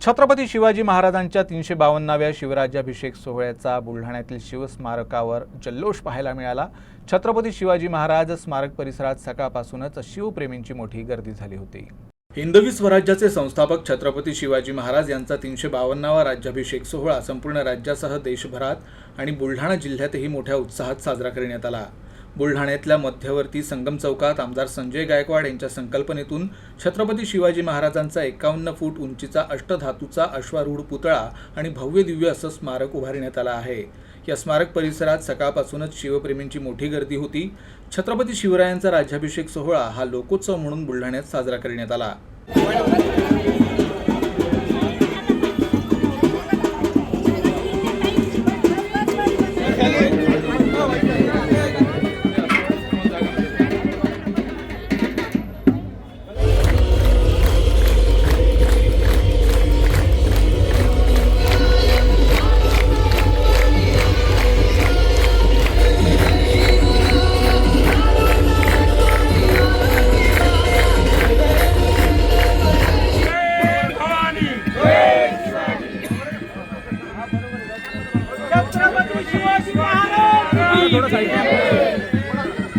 छत्रपती शिवाजी महाराजांच्या 352व्या शिवराज्याभिषेक सोहळ्याचा बुलढाण्यातील शिवस्मारकावर जल्लोष पाहायला मिळाला। छत्रपती शिवाजी महाराज स्मारक परिसरात सकाळपासूनच शिवप्रेमींची मोठी गर्दी झाली होती। हिंदवी स्वराज्याचे संस्थापक छत्रपती शिवाजी महाराज यांचा 352वा राज्याभिषेक सोहळा संपूर्ण राज्यासह देशभरात आणि बुलढाणा जिल्ह्यातही मोठ्या उत्साहात साजरा करण्यात आला। बुलढाण्यातल्या मध्यवर्ती संगम चौकात आमदार संजय गायकवाड यांच्या संकल्पनेतून छत्रपती शिवाजी महाराजांचा 51 फूट उंचीचा अष्टधातूचा अश्वारूढ पुतळा आणि भव्य दिव्य असं स्मारक उभारण्यात आलं आहे। या स्मारक परिसरात सकाळपासूनच शिवप्रेमींची मोठी गर्दी होती। छत्रपती शिवरायांचा राज्याभिषेक सोहळा हा लोकोत्सव म्हणून बुलढाण्यात साजरा करण्यात आला।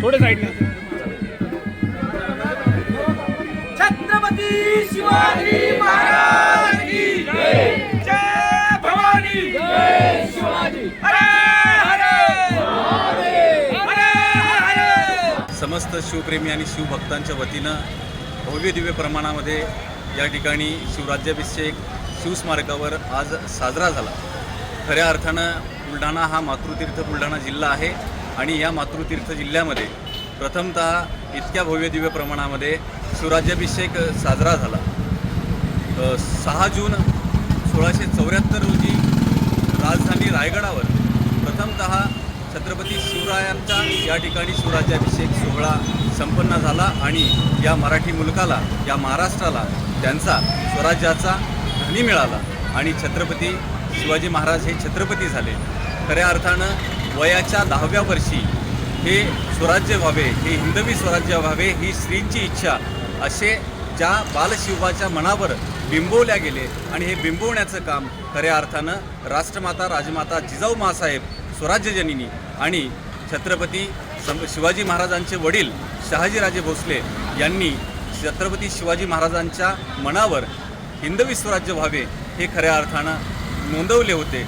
थोड़े साइड में छत्रपति शिवाजी महाराज की जय। जय भवानी, जय शिवाजी। हरे हरे हरे हरे। समस्त शिवप्रेमी आणि शिवभक्तांच्या वतीनं भव्य दिव्य प्रमाणामध्ये या ठिकाणी शिवराज्याभिषेक शिवस्मारकावर आज साजरा झाला। खऱ्या अर्थानं बुलढाणा हा मातृतीर्थ बुलढाणा जिल्हा आहे आणि या मातृतीर्थ जिल्ह्यामध्ये प्रथमतः इतक्या भव्य दिव्य प्रमाणामध्ये शिवराज्याभिषेक साजरा झाला। 6 जून 1674 रोजी राजधानी रायगडावर प्रथमतः छत्रपती शिवरायांचा या ठिकाणी शिवराज्याभिषेक सोहळा संपन्न झाला आणि या मराठी मुलकाला, या महाराष्ट्राला त्यांचा स्वराज्याचा धनी मिळाला आणि छत्रपती शिवाजी महाराज हे छत्रपती झाले। खऱ्या अर्थानं वयाच्या 10व्या वर्षी हे स्वराज्य व्हावे, हे हिंदवी स्वराज्य व्हावे ही श्रींची इच्छा असे ज्या बालशिवाच्या मनावर बिंबवल्या गेले आणि हे बिंबवण्याचं काम खऱ्या अर्थानं राष्ट्रमाता राजमाता जिजाऊ माँसाहेब स्वराज्यजननी आणि छत्रपती शिवाजी महाराजांचे वडील शहाजीराजे भोसले यांनी छत्रपती शिवाजी महाराजांच्या मनावर हिंदवी स्वराज्य व्हावे हे खऱ्या अर्थानं नोंदवले होते।